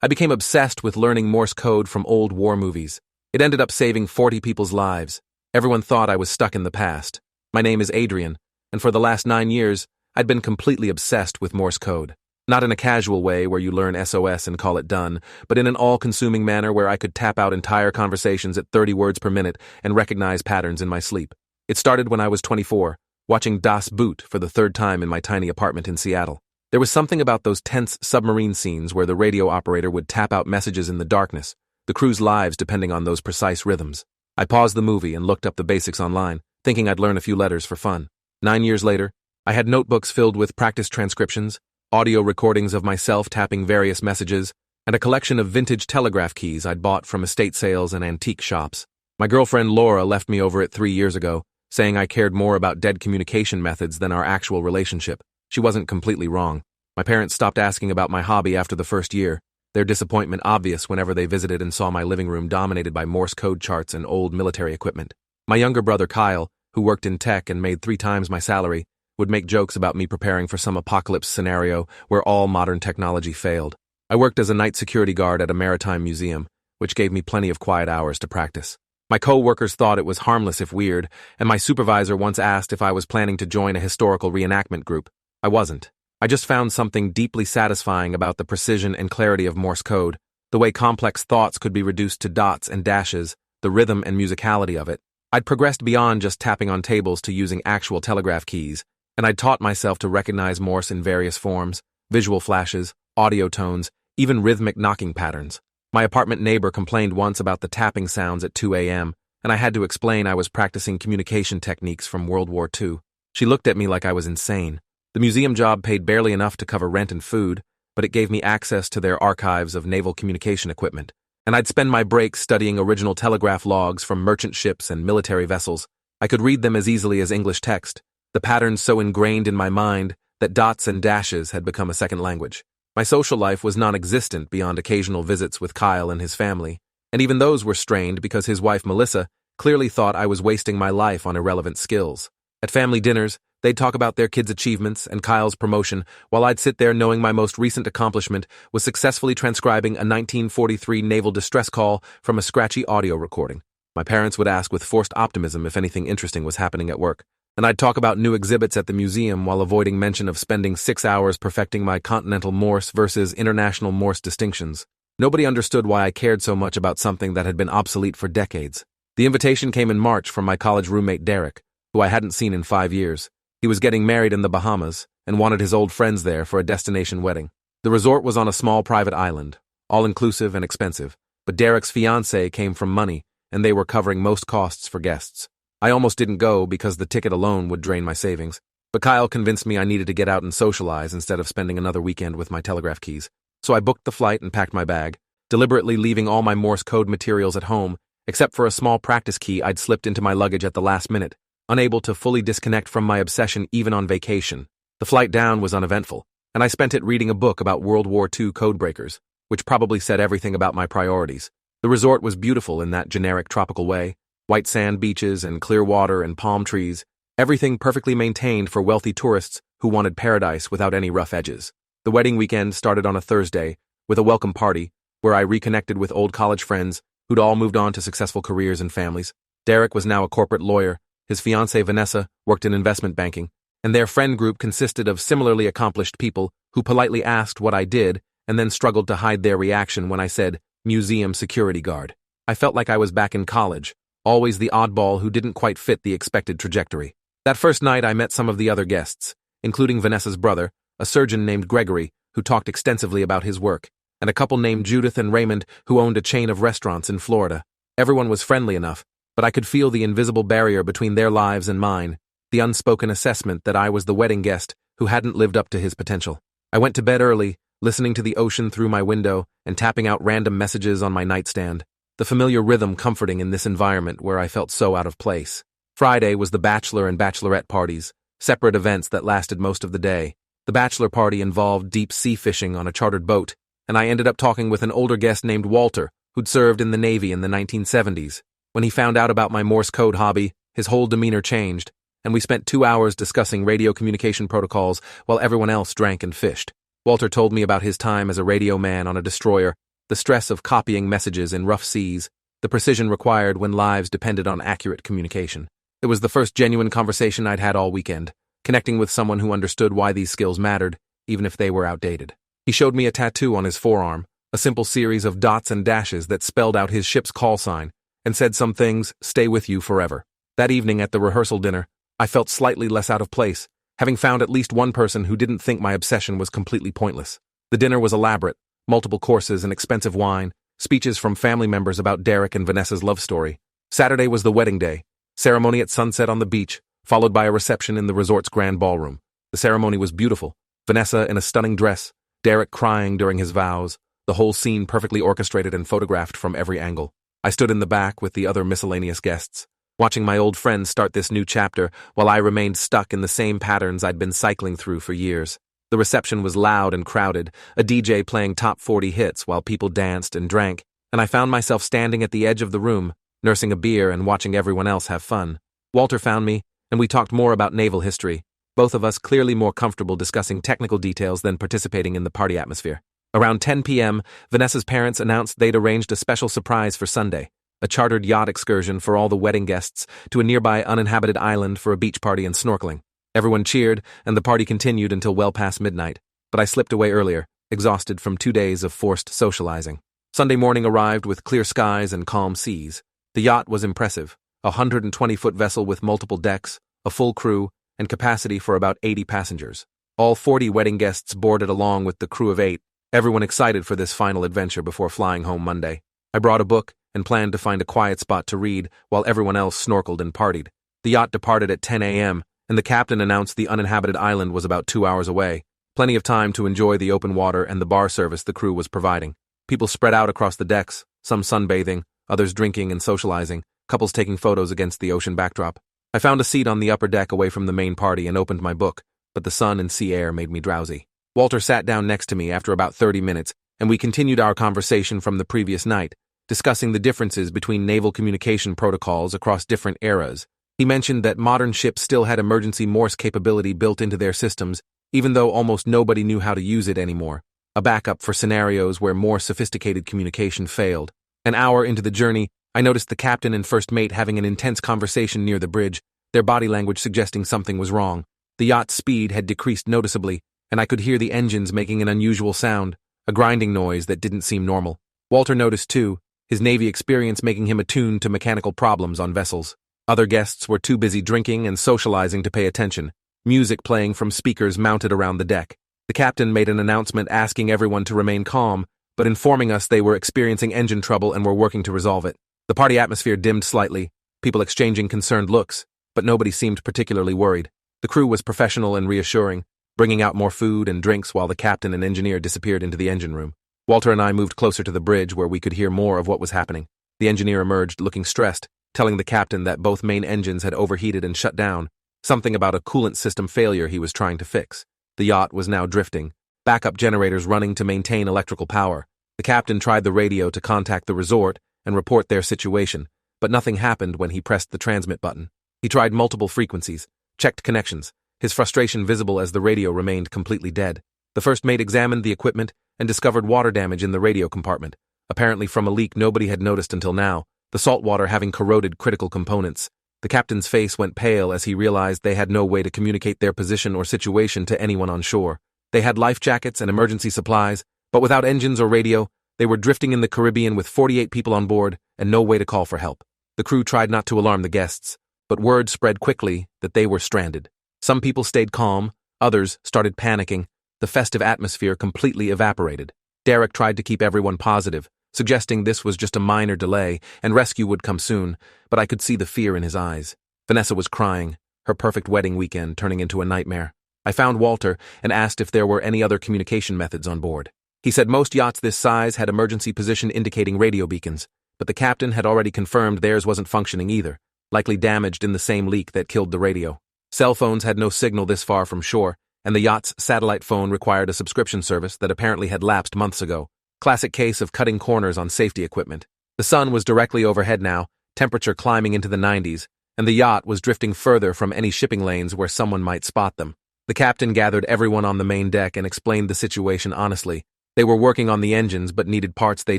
I became obsessed with learning Morse code from old war movies. It ended up saving 40 people's lives. Everyone thought I was stuck in the past. My name is Adrian, and for the last 9 years, I'd been completely obsessed with Morse code. Not in a casual way where you learn SOS and call it done, but in an all-consuming manner where I could tap out entire conversations at 30 words per minute and recognize patterns in my sleep. It started when I was 24, watching Das Boot for the third time in my tiny apartment in Seattle. There was something about those tense submarine scenes where the radio operator would tap out messages in the darkness, the crew's lives depending on those precise rhythms. I paused the movie and looked up the basics online, thinking I'd learn a few letters for fun. 9 years later, I had notebooks filled with practice transcriptions, audio recordings of myself tapping various messages, and a collection of vintage telegraph keys I'd bought from estate sales and antique shops. My girlfriend Laura left me over it 3 years ago, saying I cared more about dead communication methods than our actual relationship. She wasn't completely wrong. My parents stopped asking about my hobby after the first year, their disappointment obvious whenever they visited and saw my living room dominated by Morse code charts and old military equipment. My younger brother Kyle, who worked in tech and made 3 times my salary, would make jokes about me preparing for some apocalypse scenario where all modern technology failed. I worked as a night security guard at a maritime museum, which gave me plenty of quiet hours to practice. My co-workers thought it was harmless if weird, and my supervisor once asked if I was planning to join a historical reenactment group. I wasn't. I just found something deeply satisfying about the precision and clarity of Morse code, the way complex thoughts could be reduced to dots and dashes, the rhythm and musicality of it. I'd progressed beyond just tapping on tables to using actual telegraph keys, and I'd taught myself to recognize Morse in various forms, visual flashes, audio tones, even rhythmic knocking patterns. My apartment neighbor complained once about the tapping sounds at 2 a.m., and I had to explain I was practicing communication techniques from World War II. She looked at me like I was insane. The museum job paid barely enough to cover rent and food, but it gave me access to their archives of naval communication equipment, and I'd spend my breaks studying original telegraph logs from merchant ships and military vessels. I could read them as easily as English text, the patterns so ingrained in my mind that dots and dashes had become a second language. My social life was non-existent beyond occasional visits with Kyle and his family, and even those were strained because his wife Melissa clearly thought I was wasting my life on irrelevant skills. At family dinners, they'd talk about their kids' achievements and Kyle's promotion, while I'd sit there knowing my most recent accomplishment was successfully transcribing a 1943 naval distress call from a scratchy audio recording. My parents would ask with forced optimism if anything interesting was happening at work, and I'd talk about new exhibits at the museum while avoiding mention of spending 6 hours perfecting my continental Morse versus international Morse distinctions. Nobody understood why I cared so much about something that had been obsolete for decades. The invitation came in March from my college roommate Derek, who I hadn't seen in 5 years. He was getting married in the Bahamas and wanted his old friends there for a destination wedding. The resort was on a small private island, all-inclusive and expensive, but Derek's fiancée came from money, and they were covering most costs for guests. I almost didn't go because the ticket alone would drain my savings, but Kyle convinced me I needed to get out and socialize instead of spending another weekend with my telegraph keys. So I booked the flight and packed my bag, deliberately leaving all my Morse code materials at home, except for a small practice key I'd slipped into my luggage at the last minute, unable to fully disconnect from my obsession even on vacation. The flight down was uneventful, and I spent it reading a book about World War II codebreakers, which probably said everything about my priorities. The resort was beautiful in that generic tropical way, white sand beaches and clear water and palm trees, everything perfectly maintained for wealthy tourists who wanted paradise without any rough edges. The wedding weekend started on a Thursday with a welcome party where I reconnected with old college friends who'd all moved on to successful careers and families. Derek was now a corporate lawyer, his fiancée Vanessa worked in investment banking, and their friend group consisted of similarly accomplished people who politely asked what I did and then struggled to hide their reaction when I said, museum security guard. I felt like I was back in college, always the oddball who didn't quite fit the expected trajectory. That first night I met some of the other guests, including Vanessa's brother, a surgeon named Gregory, who talked extensively about his work, and a couple named Judith and Raymond who owned a chain of restaurants in Florida. Everyone was friendly enough, but I could feel the invisible barrier between their lives and mine, the unspoken assessment that I was the wedding guest who hadn't lived up to his potential. I went to bed early, listening to the ocean through my window and tapping out random messages on my nightstand, the familiar rhythm comforting in this environment where I felt so out of place. Friday was the bachelor and bachelorette parties, separate events that lasted most of the day. The bachelor party involved deep sea fishing on a chartered boat, and I ended up talking with an older guest named Walter, who'd served in the Navy in the 1970s. When he found out about my Morse code hobby, his whole demeanor changed, and we spent 2 hours discussing radio communication protocols while everyone else drank and fished. Walter told me about his time as a radio man on a destroyer the stress of copying messages in rough seas, the precision required when lives depended on accurate communication. It was the first genuine conversation I'd had all weekend, connecting with someone who understood why these skills mattered, even if they were outdated. He showed me a tattoo on his forearm, a simple series of dots and dashes that spelled out his ship's call sign, and said some things, "Stay with you forever." That evening at the rehearsal dinner, I felt slightly less out of place, having found at least one person who didn't think my obsession was completely pointless. The dinner was elaborate, multiple courses and expensive wine, speeches from family members about Derek and Vanessa's love story. Saturday was the wedding day, ceremony at sunset on the beach, followed by a reception in the resort's grand ballroom. The ceremony was beautiful, Vanessa in a stunning dress, Derek crying during his vows, the whole scene perfectly orchestrated and photographed from every angle. I stood in the back with the other miscellaneous guests, watching my old friends start this new chapter while I remained stuck in the same patterns I'd been cycling through for years. The reception was loud and crowded, a DJ playing top 40 hits while people danced and drank, and I found myself standing at the edge of the room, nursing a beer and watching everyone else have fun. Walter found me, and we talked more about naval history, both of us clearly more comfortable discussing technical details than participating in the party atmosphere. Around 10 p.m., Vanessa's parents announced they'd arranged a special surprise for Sunday, a chartered yacht excursion for all the wedding guests to a nearby uninhabited island for a beach party and snorkeling. Everyone cheered, and the party continued until well past midnight, but I slipped away earlier, exhausted from 2 days of forced socializing. Sunday morning arrived with clear skies and calm seas. The yacht was impressive, a 120-foot vessel with multiple decks, a full crew, and capacity for about 80 passengers. All 40 wedding guests boarded along with the crew of 8, everyone excited for this final adventure before flying home Monday. I brought a book and planned to find a quiet spot to read while everyone else snorkeled and partied. The yacht departed at 10 a.m., and the captain announced the uninhabited island was about 2 hours away, plenty of time to enjoy the open water and the bar service the crew was providing. People spread out across the decks, some sunbathing, others drinking and socializing, couples taking photos against the ocean backdrop. I found a seat on the upper deck away from the main party and opened my book, but the sun and sea air made me drowsy. Walter sat down next to me after about 30 minutes, and we continued our conversation from the previous night, discussing the differences between naval communication protocols across different eras. He mentioned that modern ships still had emergency Morse capability built into their systems, even though almost nobody knew how to use it anymore, a backup for scenarios where more sophisticated communication failed. An hour into the journey, I noticed the captain and first mate having an intense conversation near the bridge, their body language suggesting something was wrong. The yacht's speed had decreased noticeably, and I could hear the engines making an unusual sound, a grinding noise that didn't seem normal. Walter noticed too, his Navy experience making him attuned to mechanical problems on vessels. Other guests were too busy drinking and socializing to pay attention, music playing from speakers mounted around the deck. The captain made an announcement asking everyone to remain calm, but informing us they were experiencing engine trouble and were working to resolve it. The party atmosphere dimmed slightly, people exchanging concerned looks, but nobody seemed particularly worried. The crew was professional and reassuring, bringing out more food and drinks while the captain and engineer disappeared into the engine room. Walter and I moved closer to the bridge where we could hear more of what was happening. The engineer emerged looking stressed, telling the captain that both main engines had overheated and shut down, something about a coolant system failure he was trying to fix. The yacht was now drifting, backup generators running to maintain electrical power. The captain tried the radio to contact the resort and report their situation, but nothing happened when he pressed the transmit button. He tried multiple frequencies, checked connections, his frustration visible as the radio remained completely dead. The first mate examined the equipment and discovered water damage in the radio compartment, apparently from a leak nobody had noticed until now, the salt water having corroded critical components. The captain's face went pale as he realized they had no way to communicate their position or situation to anyone on shore. They had life jackets and emergency supplies, but without engines or radio, they were drifting in the Caribbean with 48 people on board and no way to call for help. The crew tried not to alarm the guests, but word spread quickly that they were stranded. Some people stayed calm, others started panicking. The festive atmosphere completely evaporated. Derek tried to keep everyone positive, suggesting this was just a minor delay and rescue would come soon, but I could see the fear in his eyes. Vanessa was crying, her perfect wedding weekend turning into a nightmare. I found Walter and asked if there were any other communication methods on board. He said most yachts this size had emergency position indicating radio beacons, but the captain had already confirmed theirs wasn't functioning either, likely damaged in the same leak that killed the radio. Cell phones had no signal this far from shore, and the yacht's satellite phone required a subscription service that apparently had lapsed months ago. Classic case of cutting corners on safety equipment. The sun was directly overhead now, temperature climbing into the 90s, and the yacht was drifting further from any shipping lanes where someone might spot them. The captain gathered everyone on the main deck and explained the situation honestly, They were working on the engines but needed parts they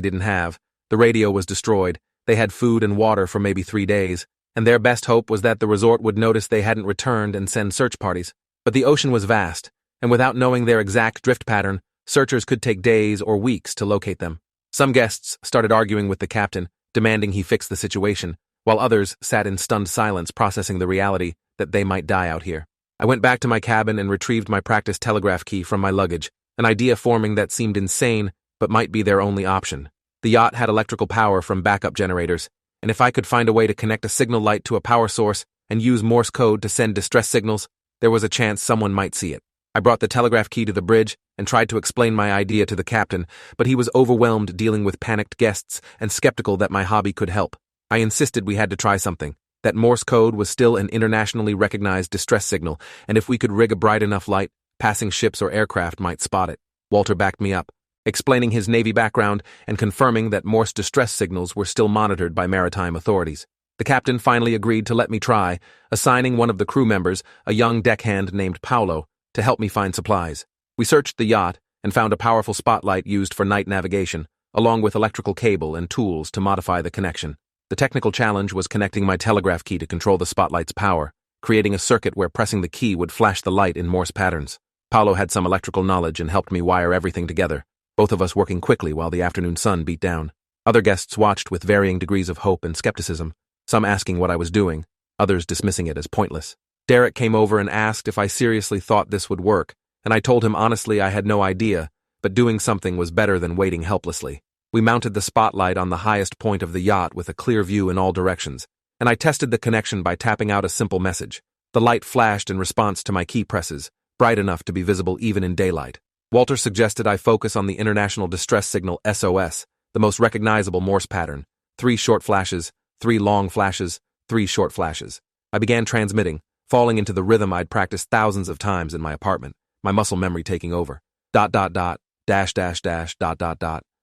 didn't have. The radio was destroyed. They had food and water for maybe 3 days, and their best hope was that the resort would notice they hadn't returned and send search parties. But the ocean was vast, and without knowing their exact drift pattern, searchers could take days or weeks to locate them. Some guests started arguing with the captain, demanding he fix the situation, while others sat in stunned silence processing the reality that they might die out here. I went back to my cabin and retrieved my practice telegraph key from my luggage, an idea forming that seemed insane but might be their only option. The yacht had electrical power from backup generators, and if I could find a way to connect a signal light to a power source and use Morse code to send distress signals, there was a chance someone might see it. I brought the telegraph key to the bridge and tried to explain my idea to the captain, but he was overwhelmed dealing with panicked guests and skeptical that my hobby could help. I insisted we had to try something, that Morse code was still an internationally recognized distress signal, and if we could rig a bright enough light, passing ships or aircraft might spot it. Walter backed me up, explaining his Navy background and confirming that Morse distress signals were still monitored by maritime authorities. The captain finally agreed to let me try, assigning one of the crew members, a young deckhand named Paolo, to help me find supplies. We searched the yacht and found a powerful spotlight used for night navigation, along with electrical cable and tools to modify the connection. The technical challenge was connecting my telegraph key to control the spotlight's power, creating a circuit where pressing the key would flash the light in Morse patterns. Paolo had some electrical knowledge and helped me wire everything together, both of us working quickly while the afternoon sun beat down. Other guests watched with varying degrees of hope and skepticism, some asking what I was doing, others dismissing it as pointless. Derek came over and asked if I seriously thought this would work, and I told him honestly I had no idea, but doing something was better than waiting helplessly. We mounted the spotlight on the highest point of the yacht with a clear view in all directions, and I tested the connection by tapping out a simple message. The light flashed in response to my key presses, bright enough to be visible even in daylight. Walter suggested I focus on the international distress signal SOS, the most recognizable Morse pattern. 3 short flashes, 3 long flashes, 3 short flashes. I began transmitting, falling into the rhythm I'd practiced thousands of times in my apartment, my muscle memory taking over. ...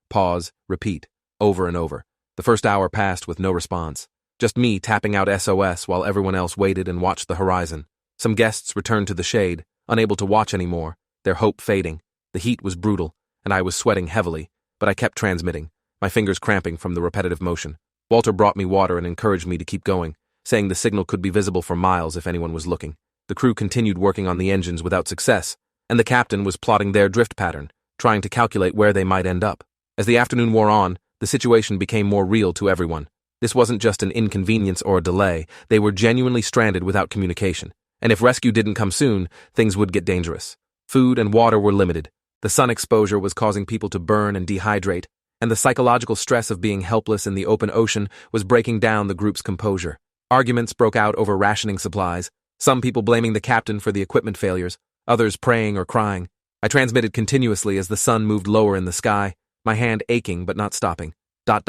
Pause, repeat, over and over. The first hour passed with no response. Just me tapping out SOS while everyone else waited and watched the horizon. Some guests returned to the shade, unable to watch anymore, their hope fading. The heat was brutal, and I was sweating heavily, but I kept transmitting, my fingers cramping from the repetitive motion. Walter brought me water and encouraged me to keep going, saying the signal could be visible for miles if anyone was looking. The crew continued working on the engines without success, and the captain was plotting their drift pattern, trying to calculate where they might end up. As the afternoon wore on, the situation became more real to everyone. This wasn't just an inconvenience or a delay, they were genuinely stranded without communication, and if rescue didn't come soon, things would get dangerous. Food and water were limited, the sun exposure was causing people to burn and dehydrate, and the psychological stress of being helpless in the open ocean was breaking down the group's composure. Arguments broke out over rationing supplies, some people blaming the captain for the equipment failures, others praying or crying. I transmitted continuously as the sun moved lower in the sky, my hand aching but not stopping. ... The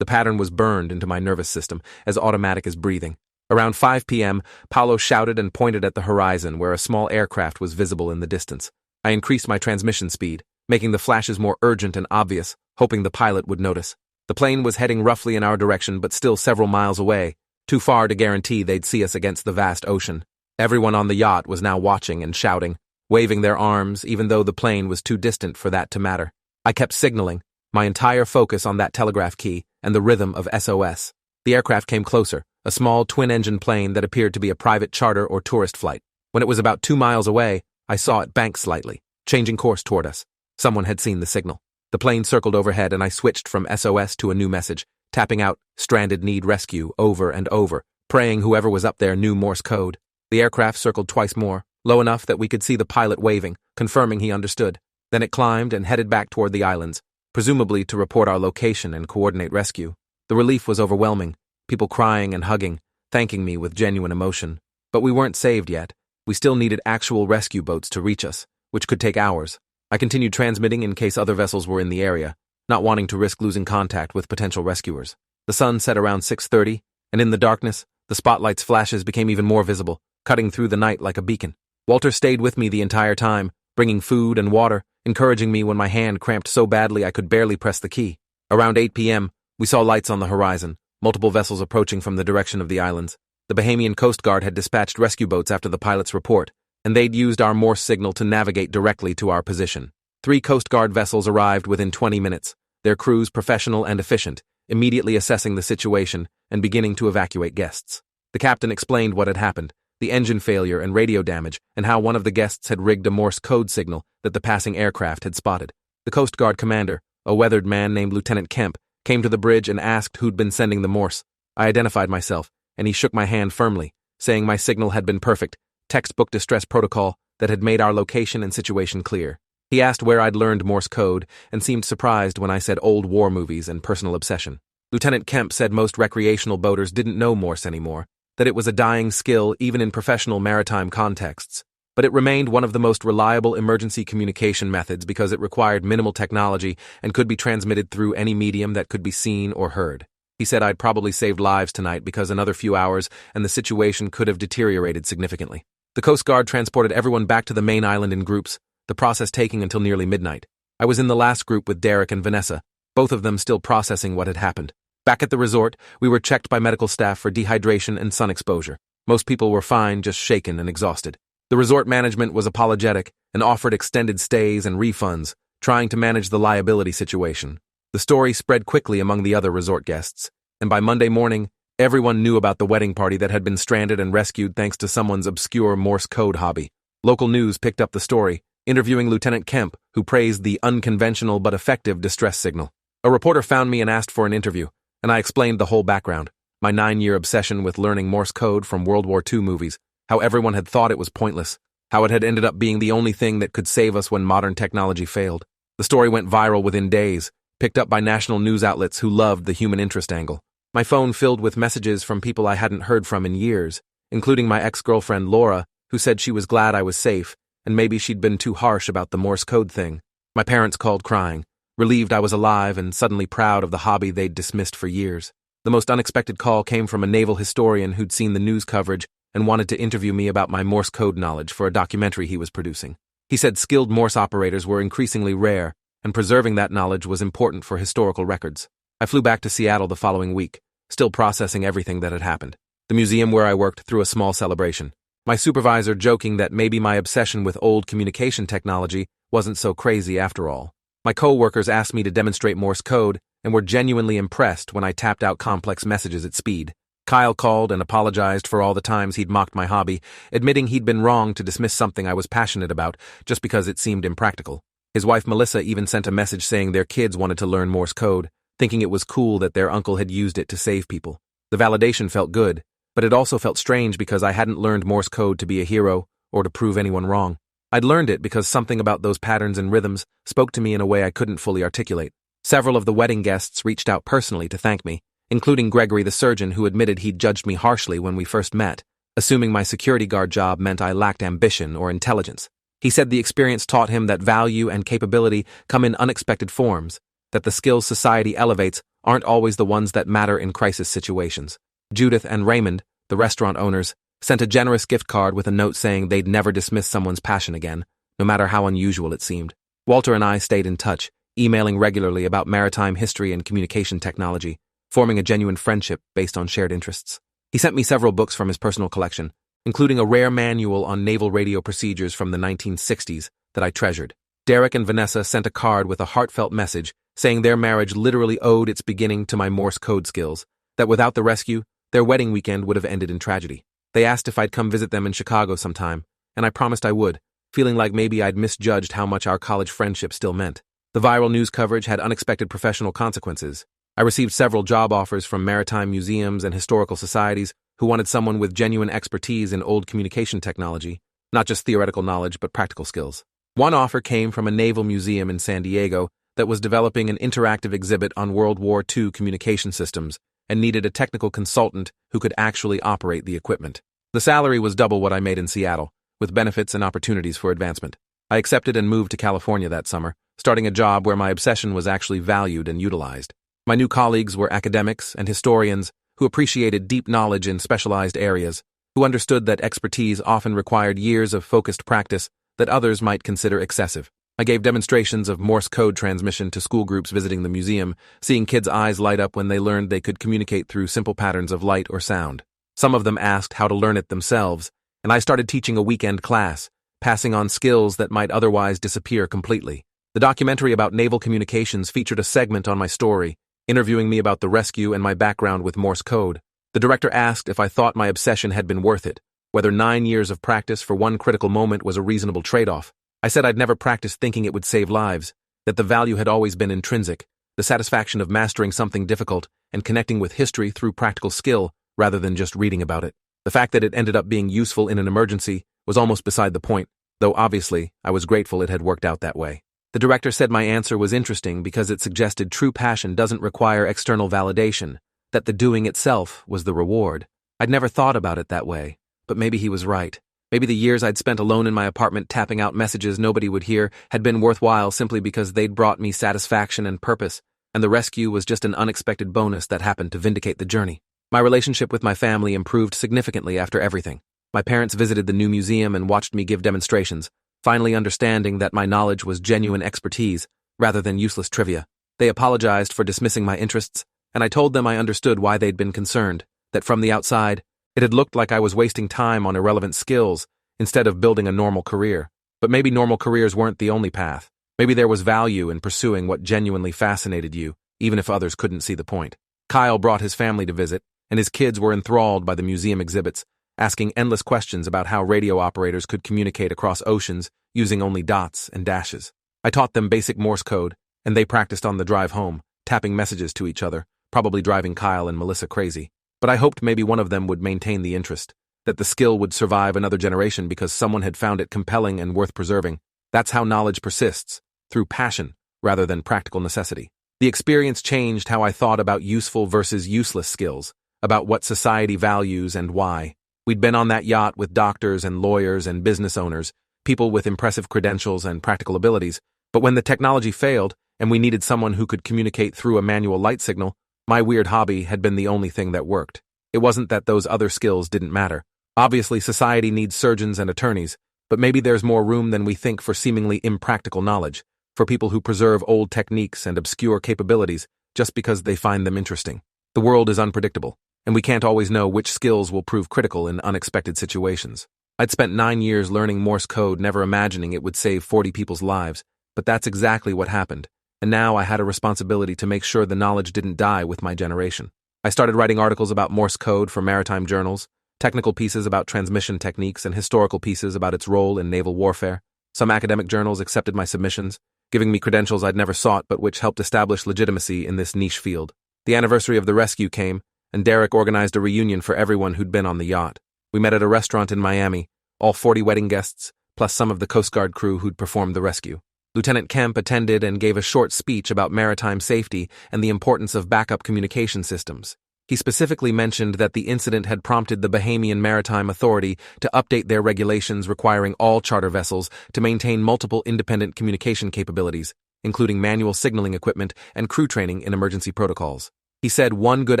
pattern was burned into my nervous system, as automatic as breathing. Around 5 p.m., Paolo shouted and pointed at the horizon where a small aircraft was visible in the distance. I increased my transmission speed, making the flashes more urgent and obvious, hoping the pilot would notice. The plane was heading roughly in our direction but still several miles away, too far to guarantee they'd see us against the vast ocean. Everyone on the yacht was now watching and shouting, waving their arms even though the plane was too distant for that to matter. I kept signaling, my entire focus on that telegraph key and the rhythm of SOS. The aircraft came closer, a small twin-engine plane that appeared to be a private charter or tourist flight. When it was about 2 miles away, I saw it bank slightly, changing course toward us. Someone had seen the signal. The plane circled overhead and I switched from SOS to a new message, tapping out "Stranded Need Rescue" over and over, praying whoever was up there knew Morse code. The aircraft circled twice more, low enough that we could see the pilot waving, confirming he understood. Then it climbed and headed back toward the islands, presumably to report our location and coordinate rescue. The relief was overwhelming, people crying and hugging, thanking me with genuine emotion. But we weren't saved yet. We still needed actual rescue boats to reach us, which could take hours. I continued transmitting in case other vessels were in the area, not wanting to risk losing contact with potential rescuers. The sun set around 6:30, and in the darkness, the spotlight's flashes became even more visible, cutting through the night like a beacon. Walter stayed with me the entire time, bringing food and water, encouraging me when my hand cramped so badly I could barely press the key. Around 8 p.m., we saw lights on the horizon, multiple vessels approaching from the direction of the islands. The Bahamian Coast Guard had dispatched rescue boats after the pilot's report, and they'd used our Morse signal to navigate directly to our position. 3 Coast Guard vessels arrived within 20 minutes, their crews professional and efficient, immediately assessing the situation and beginning to evacuate guests. The captain explained what had happened, the engine failure and radio damage, and how one of the guests had rigged a Morse code signal that the passing aircraft had spotted. The Coast Guard commander, a weathered man named Lieutenant Kemp, came to the bridge and asked who'd been sending the Morse. I identified myself, and he shook my hand firmly, saying my signal had been perfect, textbook distress protocol that had made our location and situation clear. He asked where I'd learned Morse code and seemed surprised when I said old war movies and personal obsession. Lieutenant Kemp said most recreational boaters didn't know Morse anymore, that it was a dying skill even in professional maritime contexts, but it remained one of the most reliable emergency communication methods because it required minimal technology and could be transmitted through any medium that could be seen or heard. He said I'd probably saved lives tonight because another few hours and the situation could have deteriorated significantly. The Coast Guard transported everyone back to the main island in groups, the process taking until nearly midnight. I was in the last group with Derek and Vanessa, both of them still processing what had happened. Back at the resort, we were checked by medical staff for dehydration and sun exposure. Most people were fine, just shaken and exhausted. The resort management was apologetic and offered extended stays and refunds, trying to manage the liability situation. The story spread quickly among the other resort guests, and by Monday morning, everyone knew about the wedding party that had been stranded and rescued thanks to someone's obscure Morse code hobby. Local news picked up the story, interviewing Lieutenant Kemp, who praised the unconventional but effective distress signal. A reporter found me and asked for an interview, and I explained the whole background, my 9-year obsession with learning Morse code from World War II movies, how everyone had thought it was pointless, how it had ended up being the only thing that could save us when modern technology failed. The story went viral within days, picked up by national news outlets who loved the human interest angle. My phone filled with messages from people I hadn't heard from in years, including my ex-girlfriend Laura, who said she was glad I was safe, and maybe she'd been too harsh about the Morse code thing. My parents called crying, relieved I was alive and suddenly proud of the hobby they'd dismissed for years. The most unexpected call came from a naval historian who'd seen the news coverage and wanted to interview me about my Morse code knowledge for a documentary he was producing. He said skilled Morse operators were increasingly rare, and preserving that knowledge was important for historical records. I flew back to Seattle the following week, still processing everything that had happened. The museum where I worked threw a small celebration, my supervisor joking that maybe my obsession with old communication technology wasn't so crazy after all. My co-workers asked me to demonstrate Morse code and were genuinely impressed when I tapped out complex messages at speed. Kyle called and apologized for all the times he'd mocked my hobby, admitting he'd been wrong to dismiss something I was passionate about just because it seemed impractical. His wife Melissa even sent a message saying their kids wanted to learn Morse code, thinking it was cool that their uncle had used it to save people. The validation felt good, but it also felt strange because I hadn't learned Morse code to be a hero or to prove anyone wrong. I'd learned it because something about those patterns and rhythms spoke to me in a way I couldn't fully articulate. Several of the wedding guests reached out personally to thank me, including Gregory the surgeon, who admitted he'd judged me harshly when we first met, assuming my security guard job meant I lacked ambition or intelligence. He said the experience taught him that value and capability come in unexpected forms, that the skills society elevates aren't always the ones that matter in crisis situations. Judith and Raymond, the restaurant owners, sent a generous gift card with a note saying they'd never dismiss someone's passion again, no matter how unusual it seemed. Walter and I stayed in touch, emailing regularly about maritime history and communication technology, forming a genuine friendship based on shared interests. He sent me several books from his personal collection, including a rare manual on naval radio procedures from the 1960s that I treasured. Derek and Vanessa sent a card with a heartfelt message saying their marriage literally owed its beginning to my Morse code skills, that without the rescue, their wedding weekend would have ended in tragedy. They asked if I'd come visit them in Chicago sometime, and I promised I would, feeling like maybe I'd misjudged how much our college friendship still meant. The viral news coverage had unexpected professional consequences. I received several job offers from maritime museums and historical societies who wanted someone with genuine expertise in old communication technology, not just theoretical knowledge but practical skills. One offer came from a naval museum in San Diego that was developing an interactive exhibit on World War II communication systems and needed a technical consultant who could actually operate the equipment. The salary was double what I made in Seattle, with benefits and opportunities for advancement. I accepted and moved to California that summer, starting a job where my obsession was actually valued and utilized. My new colleagues were academics and historians who appreciated deep knowledge in specialized areas, who understood that expertise often required years of focused practice that others might consider excessive. I gave demonstrations of Morse code transmission to school groups visiting the museum, seeing kids' eyes light up when they learned they could communicate through simple patterns of light or sound. Some of them asked how to learn it themselves, and I started teaching a weekend class, passing on skills that might otherwise disappear completely. The documentary about naval communications featured a segment on my story, interviewing me about the rescue and my background with Morse code. The director asked if I thought my obsession had been worth it, whether 9 years of practice for one critical moment was a reasonable trade-off. I said I'd never practiced thinking it would save lives, that the value had always been intrinsic, the satisfaction of mastering something difficult and connecting with history through practical skill rather than just reading about it. The fact that it ended up being useful in an emergency was almost beside the point, though obviously I was grateful it had worked out that way. The director said my answer was interesting because it suggested true passion doesn't require external validation, that the doing itself was the reward. I'd never thought about it that way, but maybe he was right. Maybe the years I'd spent alone in my apartment tapping out messages nobody would hear had been worthwhile simply because they'd brought me satisfaction and purpose, and the rescue was just an unexpected bonus that happened to vindicate the journey. My relationship with my family improved significantly after everything. My parents visited the new museum and watched me give demonstrations, finally understanding that my knowledge was genuine expertise rather than useless trivia. They apologized for dismissing my interests, and I told them I understood why they'd been concerned, that from the outside, it had looked like I was wasting time on irrelevant skills instead of building a normal career. But maybe normal careers weren't the only path. Maybe there was value in pursuing what genuinely fascinated you, even if others couldn't see the point. Kyle brought his family to visit, and his kids were enthralled by the museum exhibits, asking endless questions about how radio operators could communicate across oceans using only dots and dashes. I taught them basic Morse code, and they practiced on the drive home, tapping messages to each other, probably driving Kyle and Melissa crazy. But I hoped maybe one of them would maintain the interest, that the skill would survive another generation because someone had found it compelling and worth preserving. That's how knowledge persists, through passion rather than practical necessity. The experience changed how I thought about useful versus useless skills, about what society values and why. We'd been on that yacht with doctors and lawyers and business owners, people with impressive credentials and practical abilities, but when the technology failed and we needed someone who could communicate through a manual light signal, my weird hobby had been the only thing that worked. It wasn't that those other skills didn't matter. Obviously, society needs surgeons and attorneys, but maybe there's more room than we think for seemingly impractical knowledge, for people who preserve old techniques and obscure capabilities just because they find them interesting. The world is unpredictable, and we can't always know which skills will prove critical in unexpected situations. I'd spent 9 years learning Morse code, never imagining it would save 40 people's lives, but that's exactly what happened, and now I had a responsibility to make sure the knowledge didn't die with my generation. I started writing articles about Morse code for maritime journals, technical pieces about transmission techniques, and historical pieces about its role in naval warfare. Some academic journals accepted my submissions, giving me credentials I'd never sought but which helped establish legitimacy in this niche field. The anniversary of the rescue came, and Derek organized a reunion for everyone who'd been on the yacht. We met at a restaurant in Miami, all 40 wedding guests, plus some of the Coast Guard crew who'd performed the rescue. Lieutenant Kemp attended and gave a short speech about maritime safety and the importance of backup communication systems. He specifically mentioned that the incident had prompted the Bahamian Maritime Authority to update their regulations requiring all charter vessels to maintain multiple independent communication capabilities, including manual signaling equipment and crew training in emergency protocols. He said one good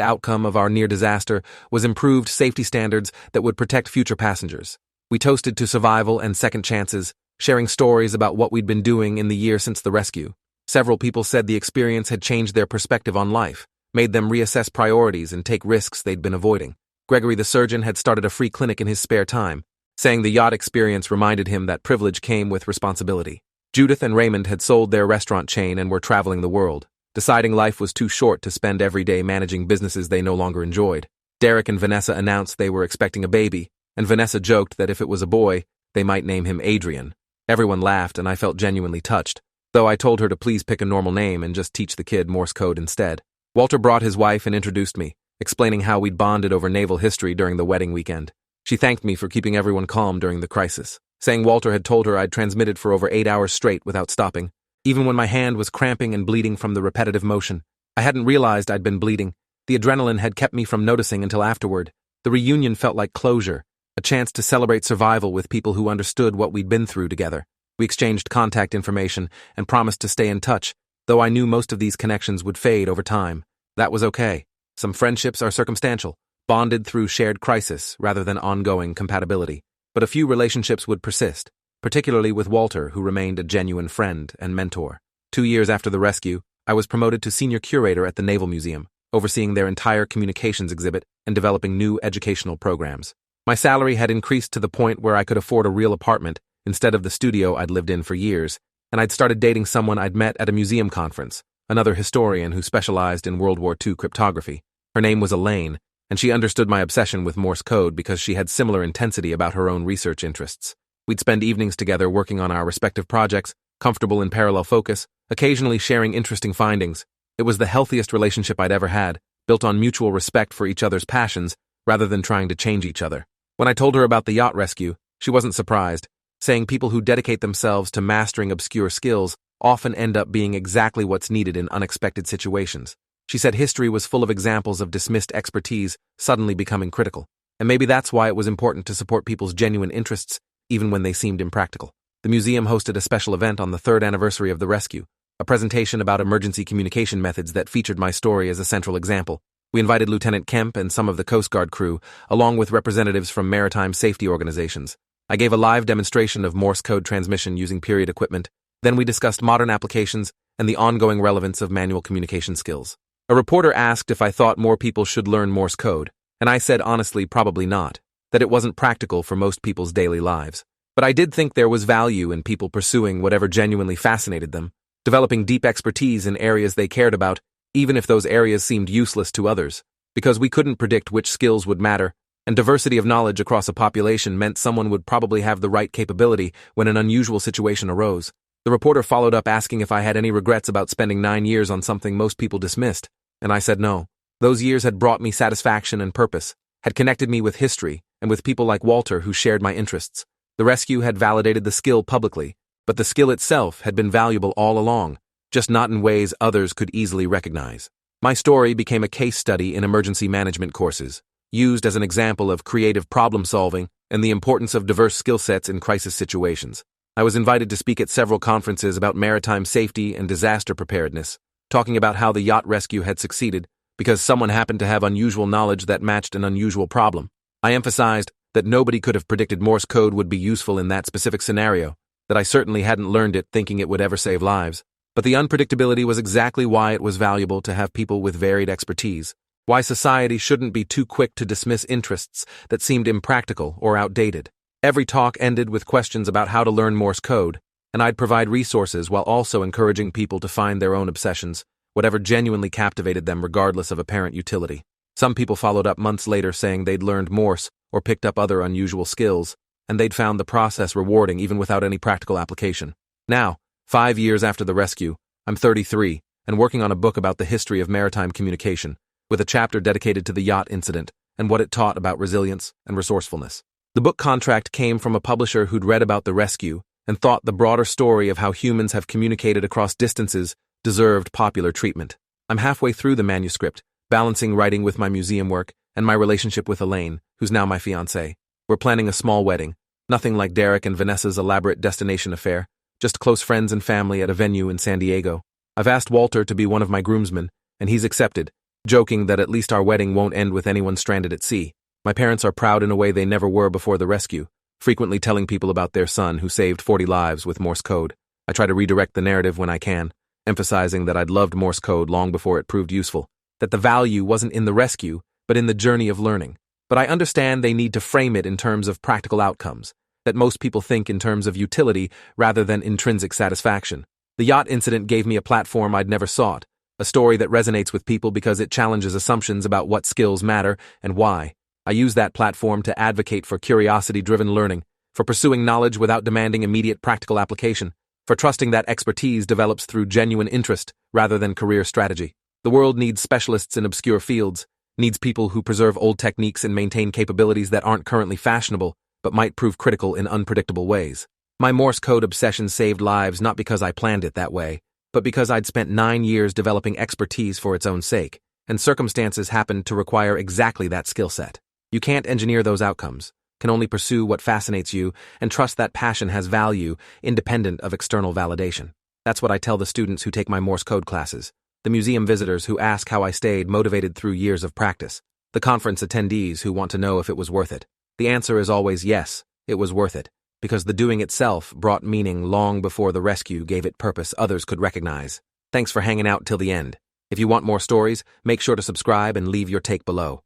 outcome of our near disaster was improved safety standards that would protect future passengers. We toasted to survival and second chances, sharing stories about what we'd been doing in the year since the rescue. Several people said the experience had changed their perspective on life, made them reassess priorities and take risks they'd been avoiding. Gregory the surgeon had started a free clinic in his spare time, saying the yacht experience reminded him that privilege came with responsibility. Judith and Raymond had sold their restaurant chain and were traveling the world, deciding life was too short to spend every day managing businesses they no longer enjoyed. Derek and Vanessa announced they were expecting a baby, and Vanessa joked that if it was a boy, they might name him Adrian. Everyone laughed, and I felt genuinely touched, though I told her to please pick a normal name and just teach the kid Morse code instead. Walter brought his wife and introduced me, explaining how we'd bonded over naval history during the wedding weekend. She thanked me for keeping everyone calm during the crisis, saying Walter had told her I'd transmitted for over 8 hours straight without stopping, even when my hand was cramping and bleeding from the repetitive motion. I hadn't realized I'd been bleeding. The adrenaline had kept me from noticing until afterward. The reunion felt like closure, a chance to celebrate survival with people who understood what we'd been through together. We exchanged contact information and promised to stay in touch, though I knew most of these connections would fade over time. That was okay. Some friendships are circumstantial, bonded through shared crisis rather than ongoing compatibility. But a few relationships would persist, particularly with Walter, who remained a genuine friend and mentor. 2 years after the rescue, I was promoted to senior curator at the Naval Museum, overseeing their entire communications exhibit and developing new educational programs. My salary had increased to the point where I could afford a real apartment instead of the studio I'd lived in for years, and I'd started dating someone I'd met at a museum conference, another historian who specialized in World War II cryptography. Her name was Elaine, and she understood my obsession with Morse code because she had similar intensity about her own research interests. We'd spend evenings together working on our respective projects, comfortable in parallel focus, occasionally sharing interesting findings. It was the healthiest relationship I'd ever had, built on mutual respect for each other's passions, rather than trying to change each other. When I told her about the yacht rescue, she wasn't surprised, saying people who dedicate themselves to mastering obscure skills often end up being exactly what's needed in unexpected situations. She said history was full of examples of dismissed expertise suddenly becoming critical, and maybe that's why it was important to support people's genuine interests, even when they seemed impractical. The museum hosted a special event on the 3rd anniversary of the rescue, a presentation about emergency communication methods that featured my story as a central example. We invited Lieutenant Kemp and some of the Coast Guard crew, along with representatives from maritime safety organizations. I gave a live demonstration of Morse code transmission using period equipment. Then we discussed modern applications and the ongoing relevance of manual communication skills. A reporter asked if I thought more people should learn Morse code, and I said honestly probably not, that it wasn't practical for most people's daily lives. But I did think there was value in people pursuing whatever genuinely fascinated them, developing deep expertise in areas they cared about, even if those areas seemed useless to others, because we couldn't predict which skills would matter, and diversity of knowledge across a population meant someone would probably have the right capability when an unusual situation arose. The reporter followed up asking if I had any regrets about spending 9 years on something most people dismissed, and I said no. Those years had brought me satisfaction and purpose, had connected me with history and with people like Walter who shared my interests. The rescue had validated the skill publicly, but the skill itself had been valuable all along, just not in ways others could easily recognize. My story became a case study in emergency management courses, used as an example of creative problem solving and the importance of diverse skill sets in crisis situations. I was invited to speak at several conferences about maritime safety and disaster preparedness, talking about how the yacht rescue had succeeded because someone happened to have unusual knowledge that matched an unusual problem. I emphasized that nobody could have predicted Morse code would be useful in that specific scenario, that I certainly hadn't learned it thinking it would ever save lives. But the unpredictability was exactly why it was valuable to have people with varied expertise, why society shouldn't be too quick to dismiss interests that seemed impractical or outdated. Every talk ended with questions about how to learn Morse code, and I'd provide resources while also encouraging people to find their own obsessions, whatever genuinely captivated them regardless of apparent utility. Some people followed up months later saying they'd learned Morse or picked up other unusual skills, and they'd found the process rewarding even without any practical application. Now, 5 years after the rescue, I'm 33 and working on a book about the history of maritime communication, with a chapter dedicated to the yacht incident and what it taught about resilience and resourcefulness. The book contract came from a publisher who'd read about the rescue and thought the broader story of how humans have communicated across distances deserved popular treatment. I'm halfway through the manuscript, balancing writing with my museum work and my relationship with Elaine, who's now my fiancée. We're planning a small wedding, nothing like Derek and Vanessa's elaborate destination affair, just close friends and family at a venue in San Diego. I've asked Walter to be one of my groomsmen, and he's accepted, joking that at least our wedding won't end with anyone stranded at sea. My parents are proud in a way they never were before the rescue, frequently telling people about their son who saved 40 lives with Morse code. I try to redirect the narrative when I can, emphasizing that I'd loved Morse code long before it proved useful, that the value wasn't in the rescue, but in the journey of learning. But I understand they need to frame it in terms of practical outcomes, that most people think in terms of utility rather than intrinsic satisfaction. The yacht incident gave me a platform I'd never sought, a story that resonates with people because it challenges assumptions about what skills matter and why. I use that platform to advocate for curiosity-driven learning, for pursuing knowledge without demanding immediate practical application, for trusting that expertise develops through genuine interest rather than career strategy. The world needs specialists in obscure fields, needs people who preserve old techniques and maintain capabilities that aren't currently fashionable, but might prove critical in unpredictable ways. My Morse code obsession saved lives not because I planned it that way, but because I'd spent 9 years developing expertise for its own sake, and circumstances happened to require exactly that skill set. You can't engineer those outcomes, can only pursue what fascinates you and trust that passion has value independent of external validation. That's what I tell the students who take my Morse code classes, the museum visitors who ask how I stayed motivated through years of practice, the conference attendees who want to know if it was worth it. The answer is always yes, it was worth it, because the doing itself brought meaning long before the rescue gave it purpose others could recognize. Thanks for hanging out till the end. If you want more stories, make sure to subscribe and leave your take below.